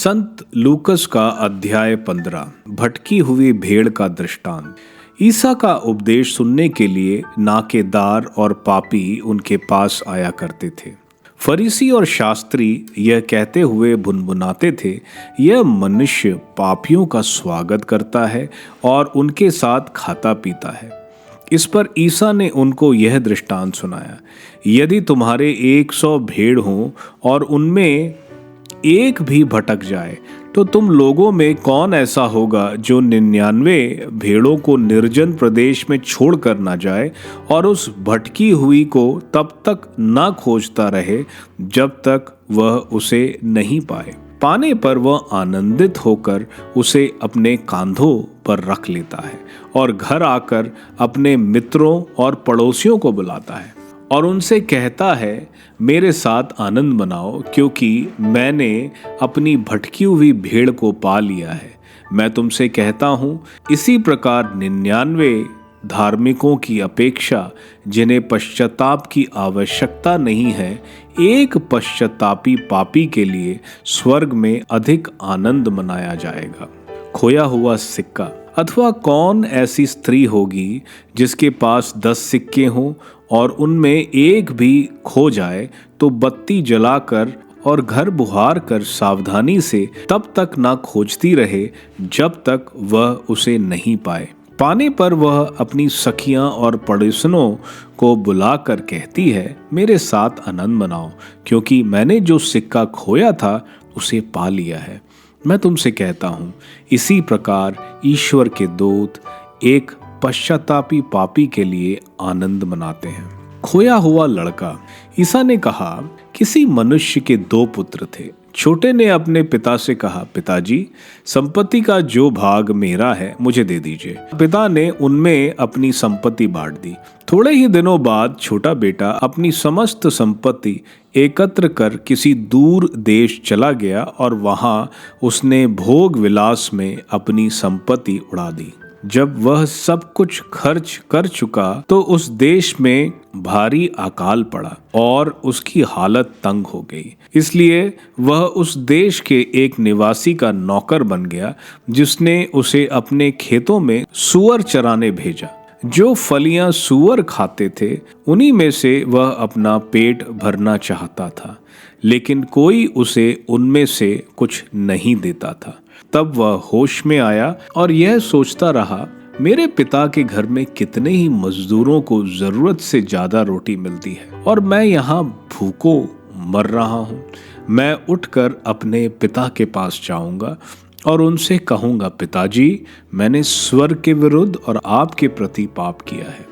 संत लूकस का अध्याय 15 भटकी हुई भेड़ का दृष्टांत। ईसा का उपदेश सुनने के लिए नाकेदार और पापी उनके पास आया करते थे। फरीसी और शास्त्री यह कहते हुए भुनभुनाते थे, यह मनुष्य पापियों का स्वागत करता है और उनके साथ खाता पीता है। इस पर ईसा ने उनको यह दृष्टांत सुनाया, यदि तुम्हारे 100 भेड़ हों और उनमें एक भी भटक जाए तो तुम लोगों में कौन ऐसा होगा जो 99 भेड़ों को निर्जन प्रदेश में छोड़ कर ना जाए और उस भटकी हुई को तब तक ना खोजता रहे जब तक वह उसे नहीं पाए। पाने पर वह आनंदित होकर उसे अपने कांधों पर रख लेता है और घर आकर अपने मित्रों और पड़ोसियों को बुलाता है और उनसे कहता है, मेरे साथ आनंद मनाओ, क्योंकि मैंने अपनी भटकी हुई भेड़ को पा लिया है। मैं तुमसे कहता हूँ, इसी प्रकार 99 धार्मिकों की अपेक्षा जिन्हें पश्चाताप की आवश्यकता नहीं है, एक पश्चातापी पापी के लिए स्वर्ग में अधिक आनंद मनाया जाएगा। खोया हुआ सिक्का। अथवा कौन ऐसी स्त्री होगी जिसके पास 10 सिक्के हों और उनमें एक भी खो जाए तो बत्ती जलाकर और घर बुहार कर सावधानी से तब तक ना खोजती रहे जब तक वह उसे नहीं पाए। पाने पर वह अपनी सखियां और पड़ोसनों को बुलाकर कहती है, मेरे साथ आनंद मनाओ, क्योंकि मैंने जो सिक्का खोया था उसे पा लिया है। मैं तुमसे कहता हूँ, इसी प्रकार ईश्वर के दूत एक पश्चातापी पापी के लिए आनंद मनाते हैं। खोया हुआ लड़का। ईसा ने कहा, किसी मनुष्य के 2 पुत्र थे। छोटे ने अपने पिता से कहा, पिताजी, संपत्ति का जो भाग मेरा है मुझे दे दीजिए। पिता ने उनमें अपनी संपत्ति बांट दी। थोड़े ही दिनों बाद छोटा बेटा अपनी समस्त संपत्ति एकत्र कर किसी दूर देश चला गया और वहां उसने भोग विलास में अपनी संपत्ति उड़ा दी। जब वह सब कुछ खर्च कर चुका तो उस देश में भारी अकाल पड़ा और उसकी हालत तंग हो गई। इसलिए वह उस देश के एक निवासी का नौकर बन गया, जिसने उसे अपने खेतों में सूअर चराने भेजा। जो फलियां सूअर खाते थे उन्हीं में से वह अपना पेट भरना चाहता था, लेकिन कोई उसे उनमें से कुछ नहीं देता था। तब वह होश में आया और यह सोचता रहा, मेरे पिता के घर में कितने ही मजदूरों को जरूरत से ज्यादा रोटी मिलती है और मैं यहाँ भूखों मर रहा हूँ। मैं उठकर अपने पिता के पास जाऊंगा और उनसे कहूंगा, पिताजी, मैंने स्वर्ग के विरुद्ध और आपके प्रति पाप किया है।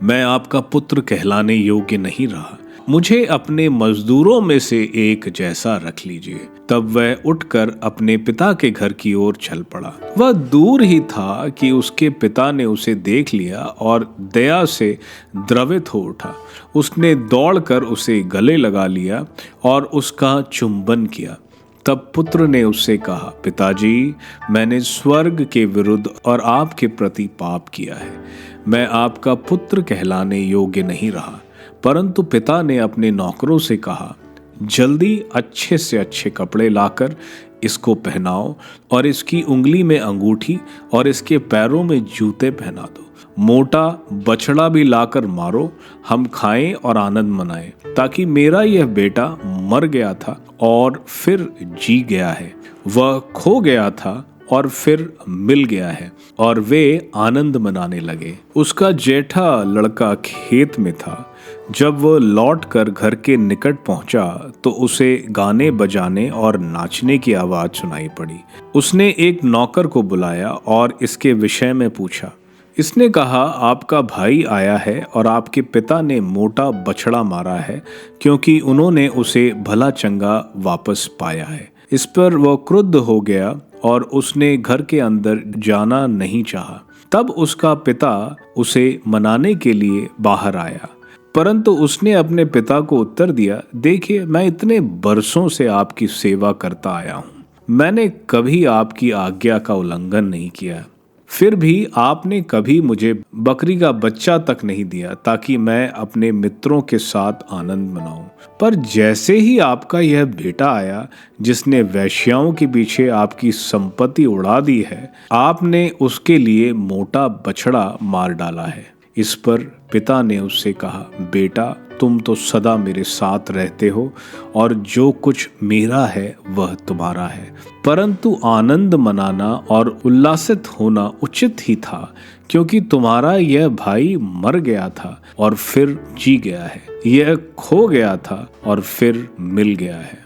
मैं आपका पुत्र कहलाने योग्य नहीं रहा। मुझे अपने मजदूरों में से एक जैसा रख लीजिए। तब वह उठकर अपने पिता के घर की ओर चल पड़ा। वह दूर ही था कि उसके पिता ने उसे देख लिया और दया से द्रवित हो उठा। उसने दौड़कर उसे गले लगा लिया और उसका चुंबन किया। तब पुत्र ने उससे कहा, पिताजी, मैंने स्वर्ग के विरुद्ध और आपके प्रति पाप किया है। मैं आपका पुत्र कहलाने योग्य नहीं रहा। परंतु पिता ने अपने नौकरों से कहा, जल्दी अच्छे से अच्छे कपड़े लाकर इसको पहनाओ और इसकी उंगली में अंगूठी और इसके पैरों में जूते पहना दो। मोटा बछड़ा भी लाकर मारो, हम खाएं और आनंद मनाएं, ताकि मेरा यह बेटा मर गया था और फिर जी गया है, वह खो गया था और फिर मिल गया है, और वे आनंद मनाने लगे। उसका जेठा लड़का खेत में था। जब वह लौटकर घर के निकट पहुंचा तो उसे गाने बजाने और नाचने की आवाज सुनाई पड़ी। उसने एक नौकर को बुलाया और इसके विषय में पूछा। इसने कहा, आपका भाई आया है और आपके पिता ने मोटा बछड़ा मारा है, क्योंकि उन्होंने उसे भला चंगा वापस पाया है। इस पर वह क्रुद्ध हो गया और उसने घर के अंदर जाना नहीं चाहा। तब उसका पिता उसे मनाने के लिए बाहर आया, परंतु उसने अपने पिता को उत्तर दिया, देखिए, मैं इतने बरसों से आपकी सेवा करता आया हूँ। मैंने कभी आपकी आज्ञा का उल्लंघन नहीं किया। फिर भी आपने कभी मुझे बकरी का बच्चा तक नहीं दिया ताकि मैं अपने मित्रों के साथ आनंद मनाऊं। पर जैसे ही आपका यह बेटा आया जिसने वेश्याओं के पीछे आपकी संपत्ति उड़ा दी है, आपने उसके लिए मोटा बछड़ा मार डाला है। इस पर पिता ने उससे कहा, बेटा, तुम तो सदा मेरे साथ रहते हो और जो कुछ मेरा है वह तुम्हारा है, परंतु आनंद मनाना और उल्लासित होना उचित ही था, क्योंकि तुम्हारा यह भाई मर गया था और फिर जी गया है, यह खो गया था और फिर मिल गया है।